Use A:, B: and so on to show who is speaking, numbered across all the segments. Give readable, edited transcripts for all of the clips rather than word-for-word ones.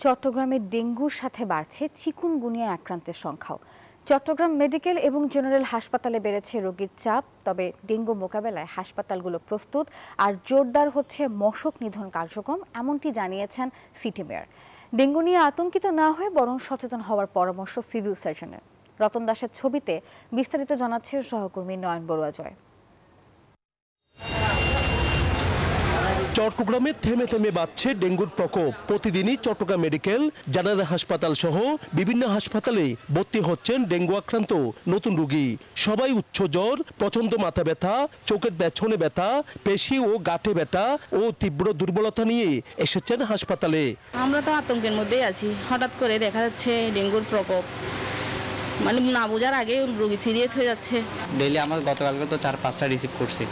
A: চট্টগ্রামে ডেঙ্গুর সাথে বাড়ছে চিকুনগুনিয়া আক্রান্তের সংখ্যাও। চট্টগ্রাম মেডিকেল এবং জেনারেল হাসপাতালে বেড়েছে রোগীর চাপ। তবে ডেঙ্গু মোকাবেলায় হাসপাতালগুলো প্রস্তুত আর জোরদার হচ্ছে মশক নিধন কার্যক্রম, এমনটি জানিয়েছেন সিটি মেয়র। ডেঙ্গু নিয়ে আতঙ্কিত না হয়ে বরং সচেতন হওয়ার পরামর্শ সিভিল সার্জনের। রতন দাসের ছবিতে বিস্তারিত জানাচ্ছে সহকর্মী নয়ন বড়ুয়া জয়।
B: চট্টগ্রামে থেমে থেমে বাড়ছে ডেঙ্গুর প্রকোপ। প্রতিদিনই চট্টগ্রাম মেডিকেল, জেনারেল হাসপাতাল সহ বিভিন্ন হাসপাতালে ভর্তি হচ্ছেন ডেঙ্গু আক্রান্ত নতুন রোগী। সবাই উচ্চ জ্বর, প্রচন্ড মাথা ব্যথা, চোখের পেছনে ব্যথা, পেশি ও গাঁটে ব্যথা ও তীব্র দুর্বলতা নিয়ে এসেছেন হাসপাতালে।
C: আমরা তো আতঙ্কের মধ্যেই আছি। হঠাৎ করে দেখা যাচ্ছে ডেঙ্গুর প্রকোপ, মানে না বোঝার আগে রোগী সিরিয়াস হয়ে যাচ্ছে।
D: ডেইলি আমার গতকালকে তো 4-5টা রিসিভ করছি,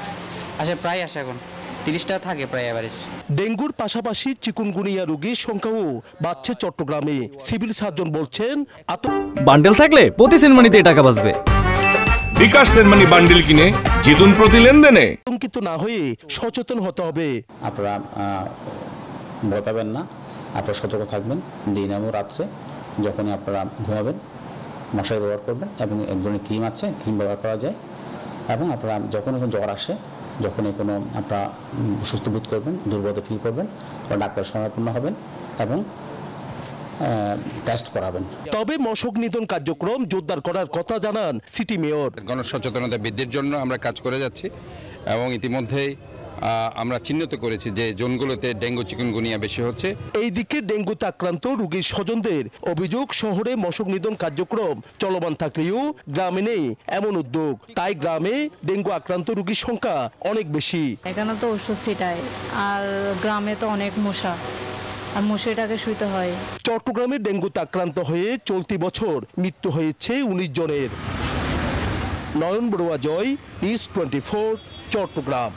D: প্রায় আসে এখন 30টা থাকে প্রায় এভারেজ।
B: ডেঙ্গুর পাশাপাশি চিকুনগুনিয়া রোগীর সংখ্যাও বাড়ছে চট্টগ্রামে। সিভিল সার্জন বলছেন
E: বান্ডেল থাকলে প্রতি সেনমানিতে টাকা বাঁচবে।
F: বিকাশ সেনমানি বান্ডেল কিনে জিতুন প্রতি লেনদেনে।
B: আতঙ্কিত না হয়ে সচেতন হতে হবে।
G: আপনারা ভয় পাবেন না, আপনারা সতর্ক থাকবেন। দিন এবং রাত্রে যখনই আপনারা ঘুমাবেন মশারি ব্যবহার করবেন এবং এক ধরনের ক্রিম আছে, ক্রিম ব্যবহার করা যায়। এবং আপনারা যখন জ্বর আসে, যখনই কোনো আপনারা সুস্থ বোধ করবেন, দুর্বলতা ফিল করবেন, ডাক্তার শরণাপন্ন হবেন এবং টেস্ট করাবেন।
B: তবে মশক নিধন কার্যক্রম জোরদার করার কথা জানান সিটি মেয়র।
H: গণসচেতনতা বৃদ্ধির জন্য আমরা কাজ করে যাচ্ছি এবং ইতিমধ্যেই আমরা চিহ্নিত করেছি যে জোনগুলোতে ডেঙ্গু চিকুনগুনিয়া বেশি হচ্ছে।
B: এইদিকে ডেঙ্গুতে আক্রান্ত রোগীর স্বজনদের অভিযোগ, শহরে মশক নিধন কার্যক্রম চলমান থাকলেও গ্রামে নেই এমন উদ্যোগ। তাই গ্রামে ডেঙ্গু আক্রান্ত রোগীর সংখ্যা অনেক বেশি।
C: এখানে তো ওষুধ ছিটায়, আর গ্রামে তো অনেক মশা, আর মশাটাকে শুইতে হয়।
B: চট্টগ্রামে ডেঙ্গুতে আক্রান্ত হয়ে চলতি বছর মৃত্যু হয়েছে 19 জনের। নয়ন বড়ুয়া জয়, নিউজ 24, চট্টগ্রাম।